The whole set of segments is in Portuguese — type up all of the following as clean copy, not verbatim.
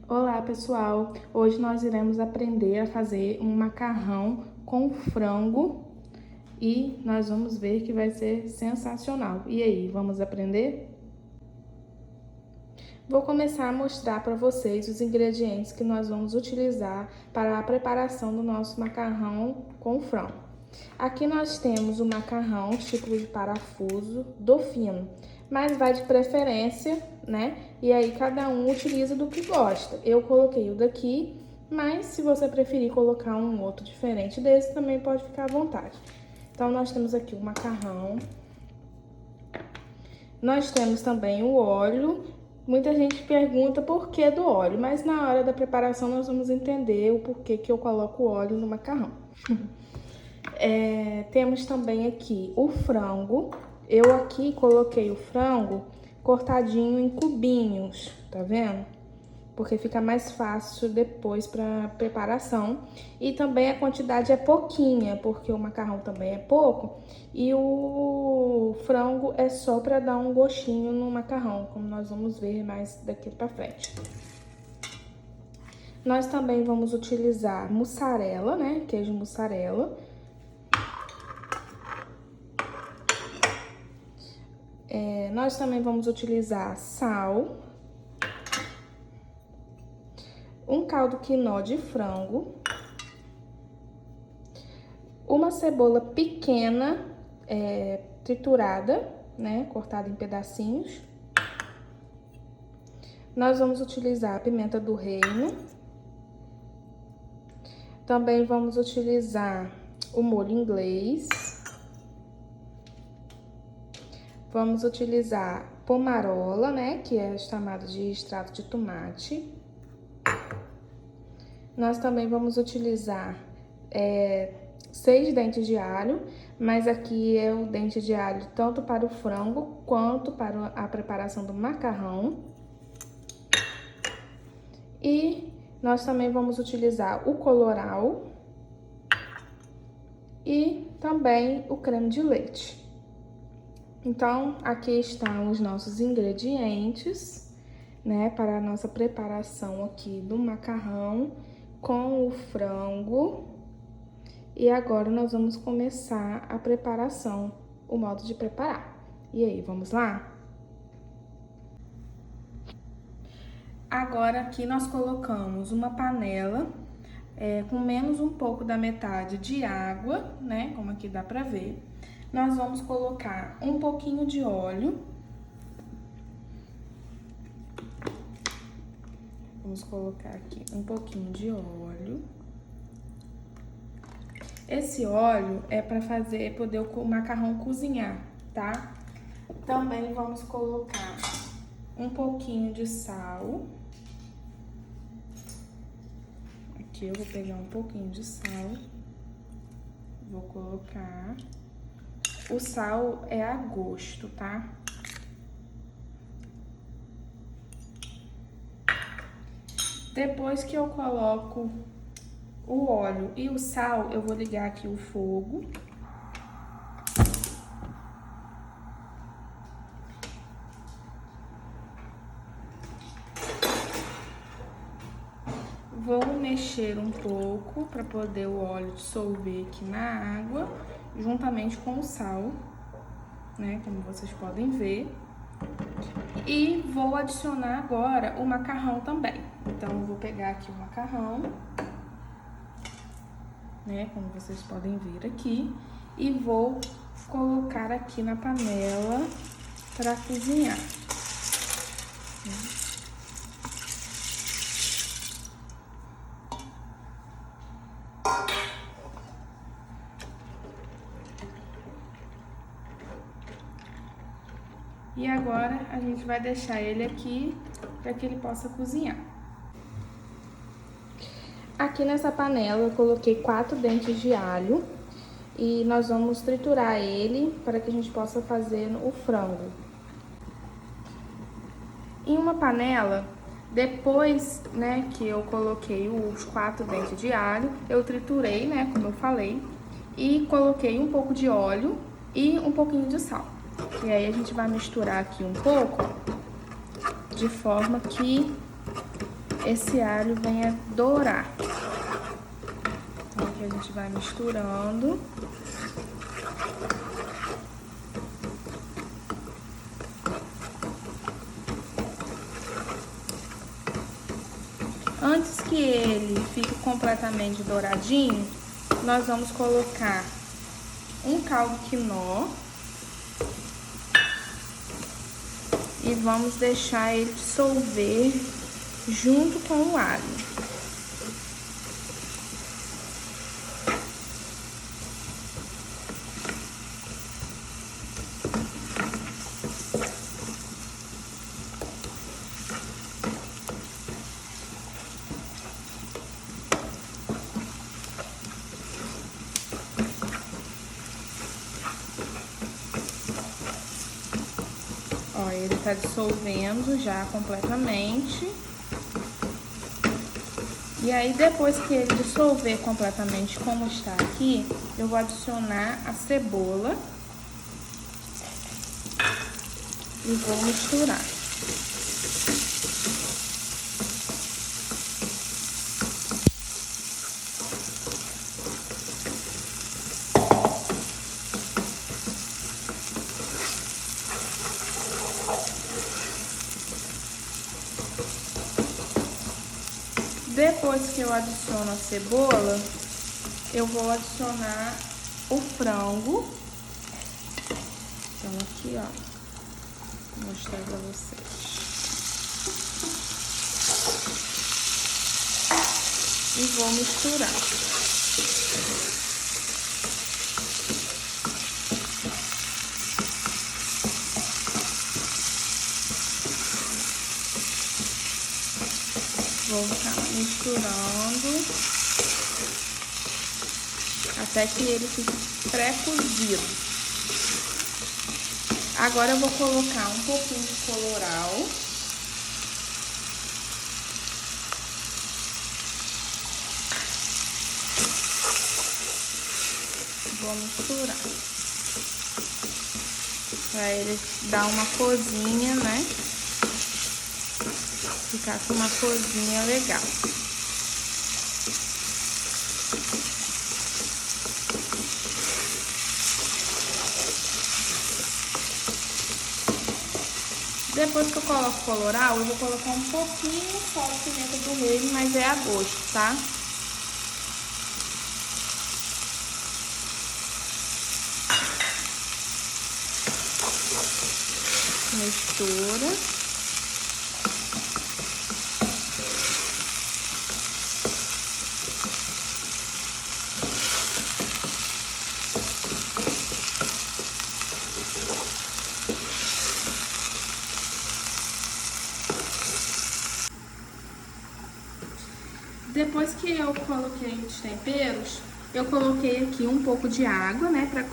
Olá pessoal, hoje nós iremos aprender a fazer um macarrão com frango e nós vamos ver que vai ser sensacional. E aí, vamos aprender? Vou começar a mostrar para vocês os ingredientes que nós vamos utilizar para a preparação do nosso macarrão com frango. Aqui nós temos o macarrão tipo de parafuso do fino, mas vai de preferência, né? E aí cada um utiliza do que gosta. Eu coloquei o daqui, mas se você preferir colocar um outro diferente desse, também pode ficar à vontade. Então nós temos aqui o macarrão. Nós temos também o óleo. Muita gente pergunta por que do óleo, mas na hora da preparação nós vamos entender o porquê que eu coloco óleo no macarrão. Temos também aqui o frango. Eu aqui coloquei o frango cortadinho em cubinhos, tá vendo? Porque fica mais fácil depois para preparação. E também a quantidade é pouquinha, porque o macarrão também é pouco. E o frango é só para dar um gostinho no macarrão, como nós vamos ver mais daqui para frente. Nós também vamos utilizar mussarela, né? Queijo mussarela. Nós também vamos utilizar sal, um caldo quinó de frango, uma cebola pequena, triturada, né, cortada em pedacinhos. Nós vamos utilizar a pimenta do reino. Também vamos utilizar o molho inglês. Vamos utilizar pomarola, né, que é chamado de extrato de tomate. Nós também vamos utilizar 6 dentes de alho, mas aqui é o dente de alho tanto para o frango quanto para a preparação do macarrão. E nós também vamos utilizar o colorau e também o creme de leite. Então, aqui estão os nossos ingredientes, né, para a nossa preparação aqui do macarrão com o frango. E agora nós vamos começar a preparação, o modo de preparar. E aí, vamos lá? Agora aqui nós colocamos uma panela com menos um pouco da metade de água, né, como aqui dá pra ver. Nós vamos colocar um pouquinho de óleo. Vamos colocar aqui um pouquinho de óleo. Esse óleo é para poder o macarrão cozinhar, tá? Também vamos colocar um pouquinho de sal. Aqui eu vou pegar um pouquinho de sal. Vou colocar. O sal é a gosto, tá? Depois que eu coloco o óleo e o sal, eu vou ligar aqui o fogo. Vou mexer um pouco para poder o óleo dissolver aqui na água, juntamente com o sal, né? Como vocês podem ver. E vou adicionar agora o macarrão também. Então, eu vou pegar aqui o macarrão, né? Como vocês podem ver aqui. E vou colocar aqui na panela para cozinhar. E agora, a gente vai deixar ele aqui para que ele possa cozinhar. Aqui nessa panela, eu coloquei 4 dentes de alho e nós vamos triturar ele para que a gente possa fazer o frango. Em uma panela, depois, né, que eu coloquei os 4 dentes de alho, eu triturei, né, como eu falei, e coloquei um pouco de óleo e um pouquinho de sal. E aí a gente vai misturar aqui um pouco, de forma que esse alho venha dourar. Então aqui a gente vai misturando. Antes que ele fique completamente douradinho, nós vamos colocar um caldo quinó e vamos deixar ele dissolver junto com o alho. Ó, ele tá dissolvendo já completamente. E aí, depois que ele dissolver completamente como está aqui, eu vou adicionar a cebola e vou misturar. Depois que eu adiciono a cebola, eu vou adicionar o frango. Então aqui, ó, vou mostrar pra vocês. E vou misturar. Vou ficar misturando até que ele fique pré-cozido. Agora eu vou colocar um pouquinho de colorau. Vou misturar. Pra ele dar uma corzinha, né? Ficar com uma corzinha legal. Depois que eu coloco colorau, eu vou colocar um pouquinho só de pimenta do reino, mas é a gosto, tá? Mistura. Depois que eu coloquei os temperos, eu coloquei aqui um pouco de água, né, para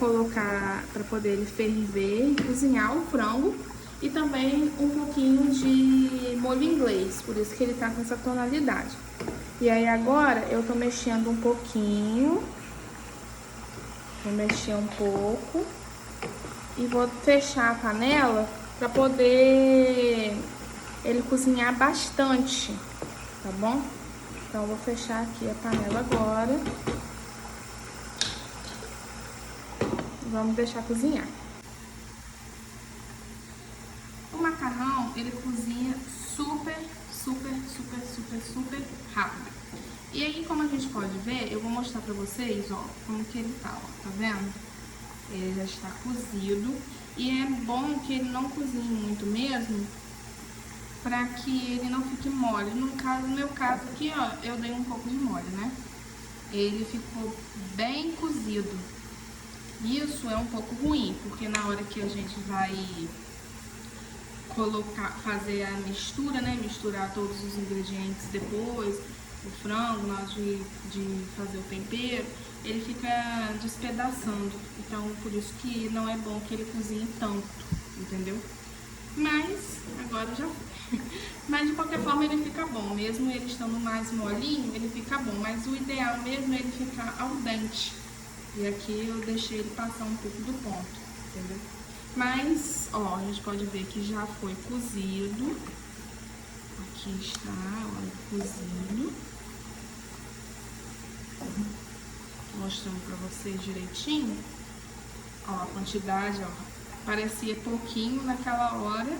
poder ele ferver e cozinhar o frango. E também um pouquinho de molho inglês, por isso que ele tá com essa tonalidade. E aí agora eu tô mexendo um pouquinho. Vou mexer um pouco. E vou fechar a panela para poder ele cozinhar bastante, tá bom? Então, eu vou fechar aqui a panela agora. Vamos deixar cozinhar. O macarrão, ele cozinha super rápido. E aí, como a gente pode ver, eu vou mostrar pra vocês, ó, como que ele tá, ó, tá vendo? Ele já está cozido. E é bom que ele não cozinhe muito mesmo, pra que ele não fique mole. No meu caso aqui, ó, eu dei um pouco de mole, né? Ele ficou bem cozido. Isso é um pouco ruim, porque na hora que a gente vai fazer a mistura, né? Misturar todos os ingredientes depois, o frango, na hora de fazer o tempero, ele fica despedaçando. Então, por isso que não é bom que ele cozinhe tanto, entendeu? Mas, agora já foi. Mas, de qualquer forma, ele fica bom. Mesmo ele estando mais molinho, ele fica bom. Mas o ideal mesmo é ele ficar al dente. E aqui eu deixei ele passar um pouco do ponto, entendeu? Mas, ó, a gente pode ver que já foi cozido. Aqui está o óleo cozido. Mostrando pra vocês direitinho. Ó, a quantidade, ó. Parecia pouquinho naquela hora.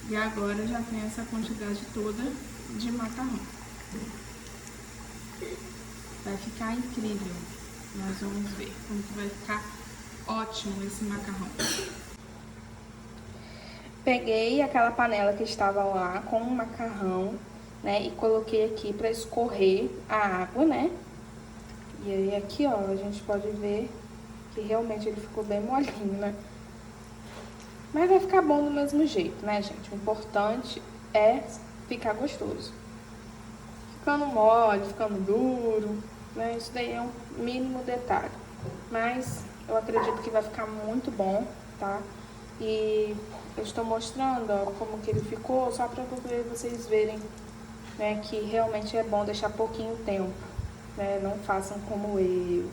E agora já tem essa quantidade toda de macarrão. Vai ficar incrível. Nós vamos ver como que vai ficar ótimo esse macarrão. Peguei aquela panela que estava lá com o macarrão, né? E coloquei aqui para escorrer a água, né? E aí aqui, ó, a gente pode ver que realmente ele ficou bem molinho, né? Mas vai ficar bom do mesmo jeito, né, gente? O importante é ficar gostoso. Ficando mole, ficando duro, né? Isso daí é um mínimo detalhe. Mas eu acredito que vai ficar muito bom, tá? E eu estou mostrando, ó, como que ele ficou, só para vocês verem, né, que realmente é bom deixar pouquinho tempo, né? Não façam como eu.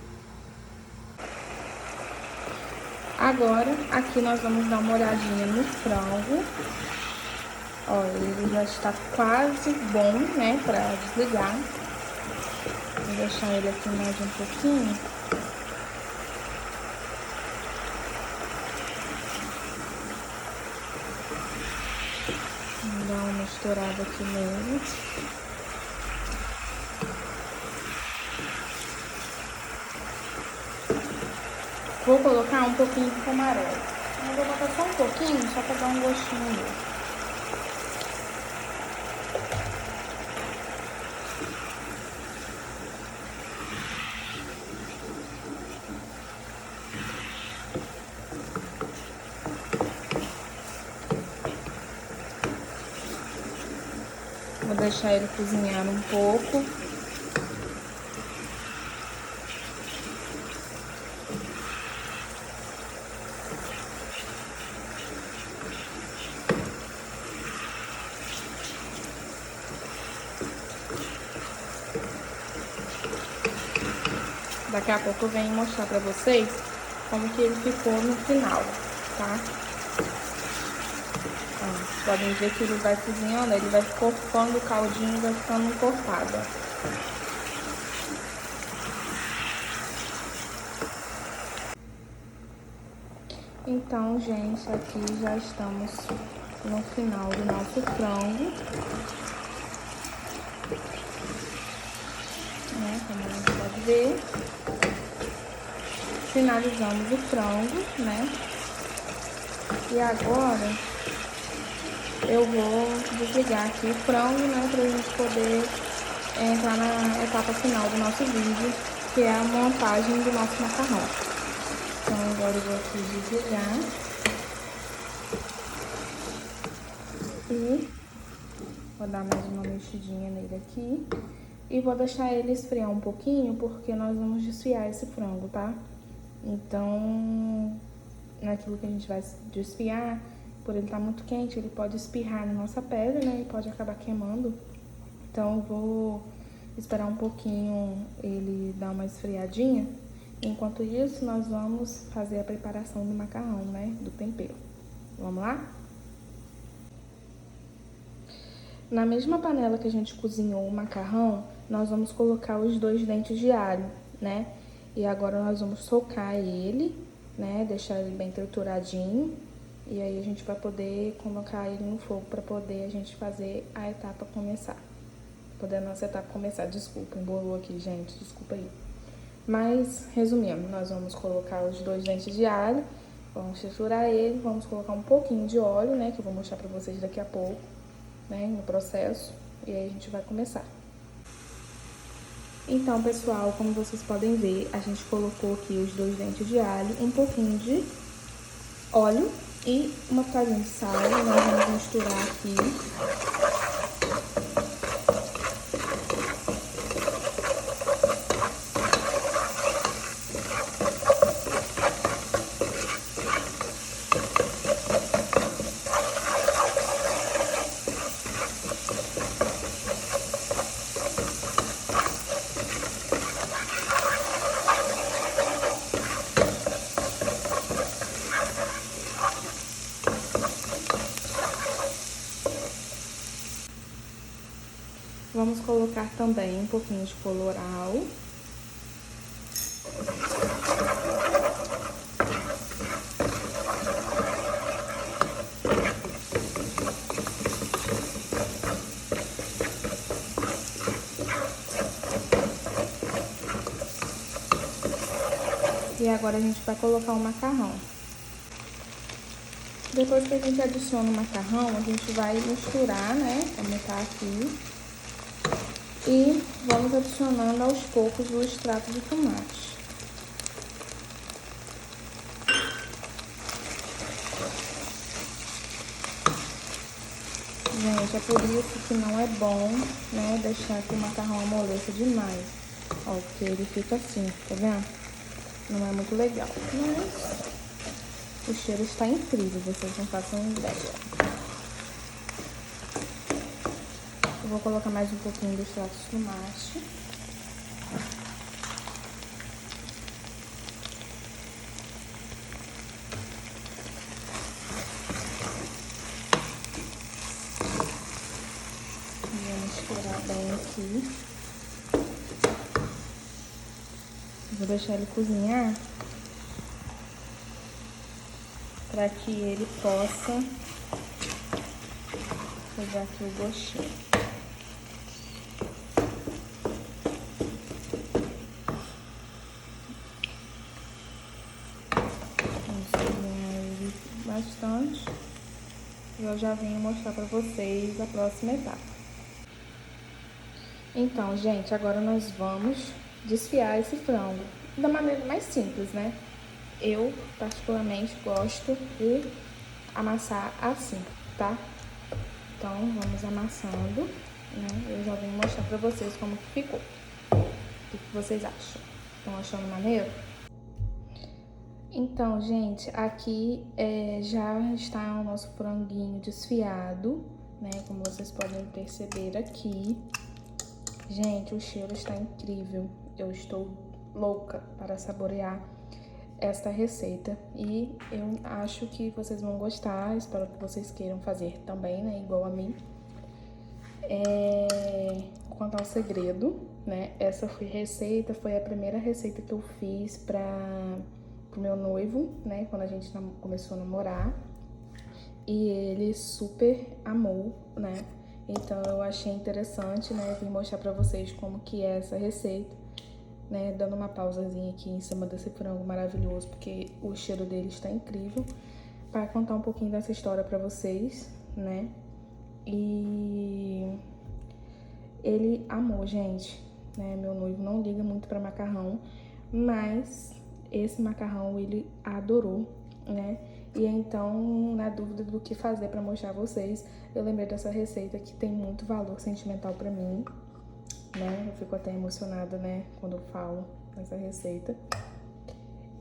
Agora, aqui nós vamos dar uma olhadinha no frango. Ó, ele já está quase bom, né, para desligar. Vou deixar ele aqui mais um pouquinho. Vou dar uma misturada aqui nele. Vou colocar um pouquinho de camarão. Eu vou botar só um pouquinho, só para dar um gostinho nele. Vou deixar ele cozinhar um pouco. Daqui a pouco eu venho mostrar pra vocês como que ele ficou no final, tá? Ó, vocês podem ver que ele vai cozinhando, ele vai cortando o caldinho e vai ficando encorpado, ó. Então, gente, aqui já estamos no final do nosso frango. Né, como a gente pode ver. Finalizamos o frango, né? E agora eu vou desligar aqui o frango, né? Pra gente poder entrar na etapa final do nosso vídeo, que é a montagem do nosso macarrão. Então agora eu vou aqui desligar. E vou dar mais uma mexidinha nele aqui. E vou deixar ele esfriar um pouquinho, porque nós vamos desfiar esse frango, tá? Então, naquilo que a gente vai desfiar, por ele estar muito quente, ele pode espirrar na nossa pele, né? E pode acabar queimando. Então, eu vou esperar um pouquinho ele dar uma esfriadinha. Enquanto isso, nós vamos fazer a preparação do macarrão, né? Do tempero. Vamos lá? Na mesma panela que a gente cozinhou o macarrão, nós vamos colocar os 2 dentes de alho, né? E agora nós vamos socar ele, né? Deixar ele bem trituradinho. E aí a gente vai poder colocar ele no fogo para poder a gente fazer a etapa começar. Poder a nossa etapa começar. Desculpa, embolou aqui, gente. Desculpa aí. Mas, resumindo, nós vamos colocar os 2 dentes de alho. Vamos triturar ele. Vamos colocar um pouquinho de óleo, né? Que eu vou mostrar pra vocês daqui a pouco, né? No processo. E aí a gente vai começar. Então, pessoal, como vocês podem ver, a gente colocou aqui os 2 dentes de alho, um pouquinho de óleo e uma pitadinha de sal. Nós vamos misturar aqui. Vamos colocar também um pouquinho de colorau. E agora a gente vai colocar o macarrão. Depois que a gente adiciona o macarrão, a gente vai misturar, né, como tá aqui. E vamos adicionando aos poucos o extrato de tomate. Gente, é por isso que não é bom, né, deixar que o macarrão amoleça demais. Ó, porque ele fica assim, tá vendo? Não é muito legal, mas o cheiro está incrível, vocês não façam ideia. Eu vou colocar mais um pouquinho do extrato de tomate. Vou misturar bem aqui. Vou deixar ele cozinhar para que ele possa pegar aqui o gostinho. Vamos cozinhar ele bastante e eu já venho mostrar para vocês a próxima etapa. Então, gente, agora nós vamos desfiar esse frango da maneira mais simples, né? Eu, particularmente, gosto de amassar assim, tá? Então, vamos amassando, né? Eu já vim mostrar pra vocês como que ficou. O que vocês acham? Estão achando maneiro? Então, gente, aqui já está o nosso franguinho desfiado, né? Como vocês podem perceber aqui. Gente, o cheiro está incrível. Eu estou louca para saborear esta receita e eu acho que vocês vão gostar. Espero que vocês queiram fazer também, né? Igual a mim. Quanto ao segredo, né? Essa receita foi a primeira receita que eu fiz pro meu noivo, né? Quando a gente começou a namorar. E ele super amou, né? Então eu achei interessante, né, vim mostrar pra vocês como que é essa receita, né, dando uma pausazinha aqui em cima desse frango maravilhoso, porque o cheiro dele está incrível, para contar um pouquinho dessa história pra vocês, né, e ele amou, gente, né, meu noivo não liga muito pra macarrão, mas esse macarrão ele adorou, né, e então, na dúvida do que fazer pra mostrar a vocês, eu lembrei dessa receita que tem muito valor sentimental pra mim, né? Eu fico até emocionada, né, quando eu falo dessa receita.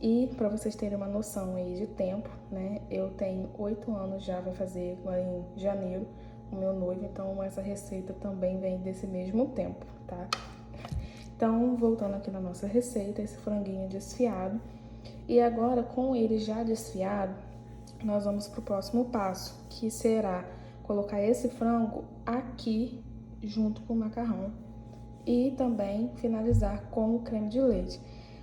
E pra vocês terem uma noção aí de tempo, né, eu tenho 8 anos já, vai fazer agora em janeiro, o meu noivo, então essa receita também vem desse mesmo tempo, tá? Então, voltando aqui na nossa receita, esse franguinho desfiado. E agora, com ele já desfiado, nós vamos pro próximo passo, que será colocar esse frango aqui junto com o macarrão e também finalizar com o creme de leite.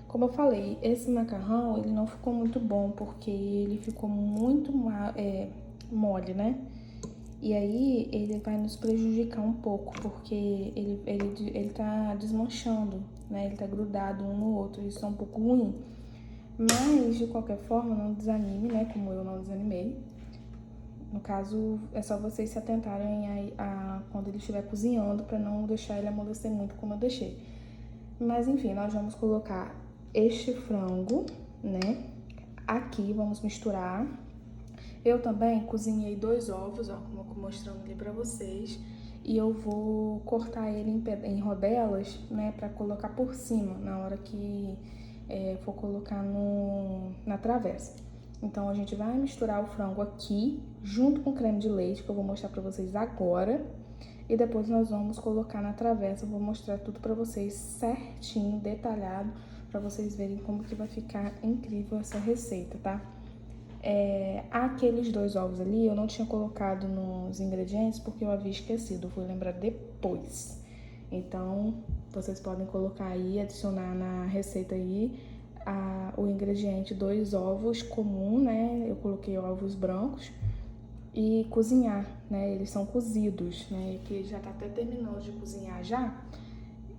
Como eu falei, esse macarrão ele não ficou muito bom porque ele ficou muito mole, né? E aí ele vai nos prejudicar um pouco porque ele tá desmanchando, né? Ele tá grudado um no outro, isso é um pouco ruim. Mas, de qualquer forma, não desanime, né? Como eu não desanimei. No caso, é só vocês se atentarem a quando ele estiver cozinhando, pra não deixar ele amolecer muito como eu deixei. Mas, enfim, nós vamos colocar este frango, né? Aqui, vamos misturar. Eu também cozinhei 2 ovos, ó, como eu tô mostrando ali pra vocês. E eu vou cortar ele em rodelas, né? Pra colocar por cima, na hora que for colocar na travessa. Então, a gente vai misturar o frango aqui, junto com o creme de leite, que eu vou mostrar pra vocês agora. E depois nós vamos colocar na travessa, eu vou mostrar tudo pra vocês certinho, detalhado, pra vocês verem como que vai ficar incrível essa receita, tá? Aqueles 2 ovos ali, eu não tinha colocado nos ingredientes porque eu havia esquecido, eu fui lembrar depois. Então, vocês podem colocar aí, adicionar na receita aí o ingrediente 2 ovos comum, né? Eu coloquei ovos brancos e cozinhar, né? Eles são cozidos, né? Que já tá até terminando de cozinhar já.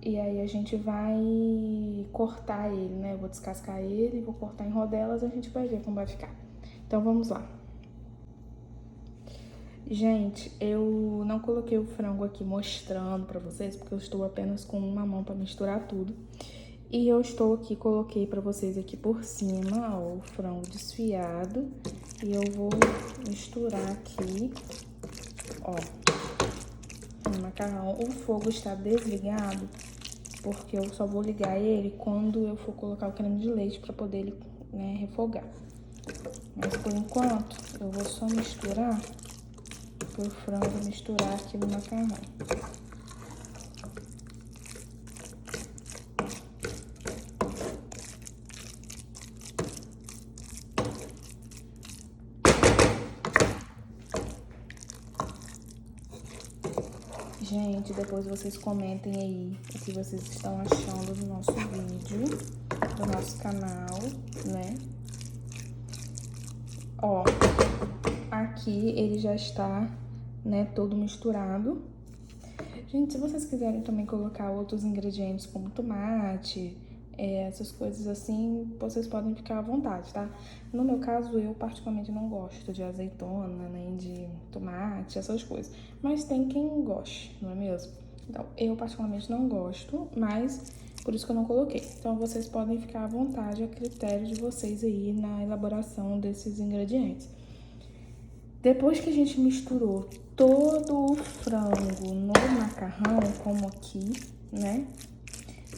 E aí a gente vai cortar ele, né? Eu vou descascar ele, vou cortar em rodelas, a gente vai ver como vai ficar. Então vamos lá. Gente, eu não coloquei o frango aqui mostrando pra vocês, porque eu estou apenas com uma mão pra misturar tudo. E eu estou aqui, coloquei pra vocês aqui por cima, ó, o frango desfiado. E eu vou misturar aqui, ó, o macarrão. O fogo está desligado, porque eu só vou ligar ele quando eu for colocar o creme de leite pra poder ele, né, refogar. Mas por enquanto, eu vou só misturar o frango, misturar aqui no macarrão. Gente, depois vocês comentem aí o que vocês estão achando do nosso vídeo, do nosso canal, né? Ó, aqui ele já está, né, todo misturado. Gente, se vocês quiserem também colocar outros ingredientes como tomate, essas coisas assim, vocês podem ficar à vontade, tá? No meu caso, eu particularmente não gosto de azeitona, nem de tomate, essas coisas. Mas tem quem goste, não é mesmo? Então, eu particularmente não gosto, mas por isso que eu não coloquei. Então, vocês podem ficar à vontade, a critério de vocês aí na elaboração desses ingredientes. Depois que a gente misturou todo o frango no macarrão, como aqui, né?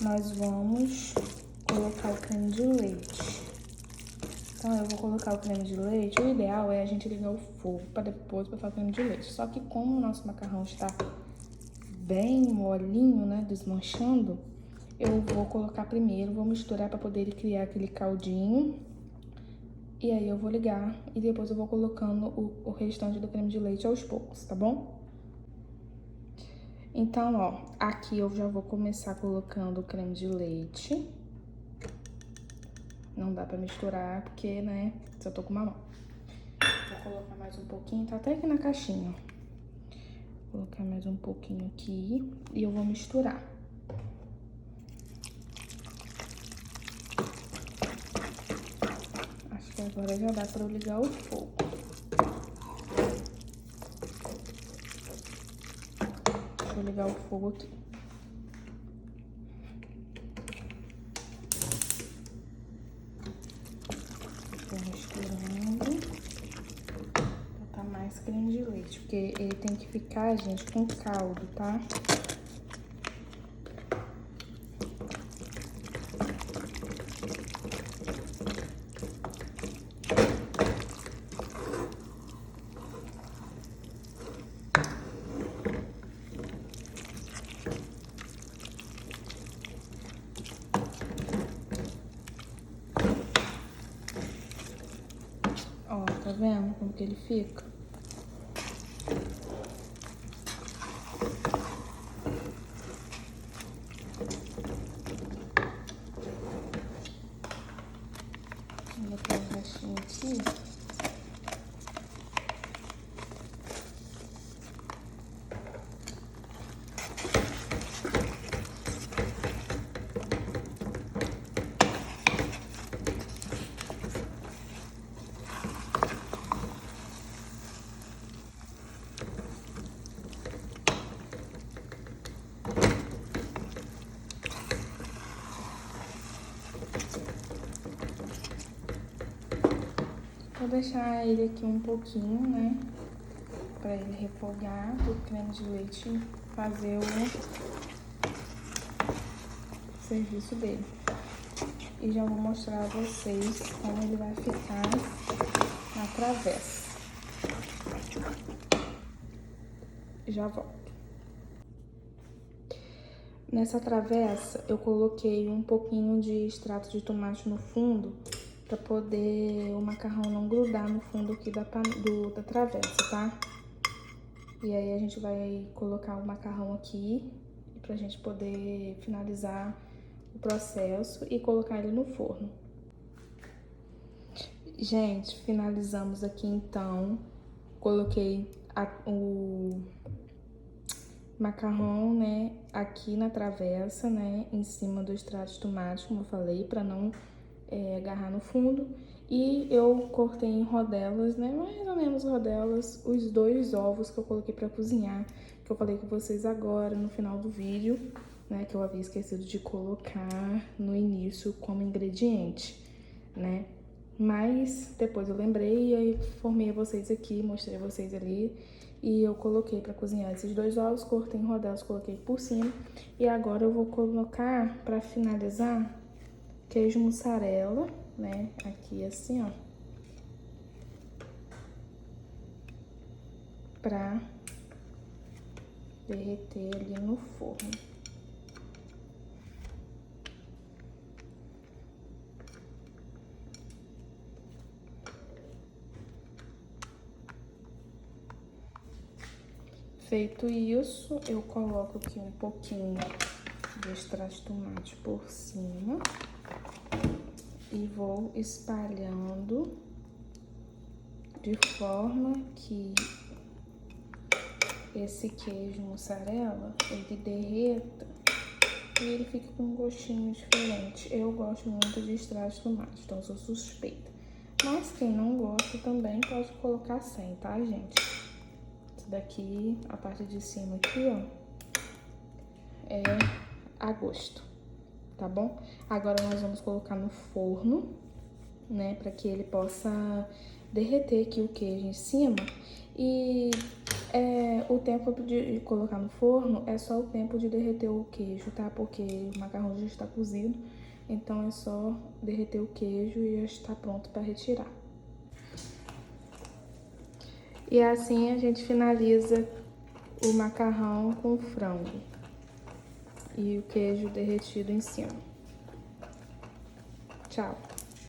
Nós vamos colocar o creme de leite. Então, eu vou colocar o creme de leite. O ideal é a gente ligar o fogo para depois botar o creme de leite. Só que como o nosso macarrão está bem molinho, né, desmanchando, eu vou colocar primeiro, vou misturar para poder ele criar aquele caldinho. E aí eu vou ligar e depois eu vou colocando o restante do creme de leite aos poucos, tá bom? Então, ó, aqui eu já vou começar colocando o creme de leite. Não dá pra misturar porque, né, só tô com uma mão. Vou colocar mais um pouquinho, tá até aqui na caixinha, ó. Vou colocar mais um pouquinho aqui e eu vou misturar. Acho que agora já dá pra eu ligar o fogo. Deixa eu ligar o fogo aqui. Vou misturando. Botar mais creme de leite, porque ele tem que ficar, gente, com caldo, tá? Ó, tá vendo como que ele fica? Vou botar o restinho aqui. Vou deixar ele aqui um pouquinho, né? Pra ele refogar, o creme de leite fazer o serviço dele. E já vou mostrar a vocês como ele vai ficar na travessa. Já volto. Nessa travessa, eu coloquei um pouquinho de extrato de tomate no fundo, pra poder o macarrão não grudar no fundo aqui da travessa, tá? E aí a gente vai colocar o macarrão aqui, pra gente poder finalizar o processo e colocar ele no forno. Gente, finalizamos aqui então. Coloquei o macarrão, né, aqui na travessa, né, em cima do extrato de tomate, como eu falei, para não agarrar no fundo. E eu cortei em rodelas, né, mais ou menos rodelas, os 2 ovos que eu coloquei para cozinhar, que eu falei com vocês agora no final do vídeo, né, que eu havia esquecido de colocar no início como ingrediente, né. Mas depois eu lembrei e aí formei vocês aqui, mostrei vocês ali. E eu coloquei pra cozinhar esses 2 ovos, cortei em rodelas, coloquei por cima. E agora eu vou colocar, pra finalizar, queijo mussarela, né? Aqui assim, ó. Pra derreter ali no forno. Feito isso, eu coloco aqui um pouquinho de extrato de tomate por cima e vou espalhando de forma que esse queijo mussarela, ele derreta e ele fica com um gostinho diferente. Eu gosto muito de extrato de tomate, então eu sou suspeita. Mas quem não gosta também pode colocar sem, tá, gente? Daqui, a parte de cima aqui, ó, é a gosto, tá bom? Agora nós vamos colocar no forno, né, para que ele possa derreter aqui o queijo em cima. E o tempo de colocar no forno é só o tempo de derreter o queijo, tá? Porque o macarrão já está cozido, então é só derreter o queijo e já está pronto para retirar. E assim a gente finaliza o macarrão com frango e o queijo derretido em cima. Tchau!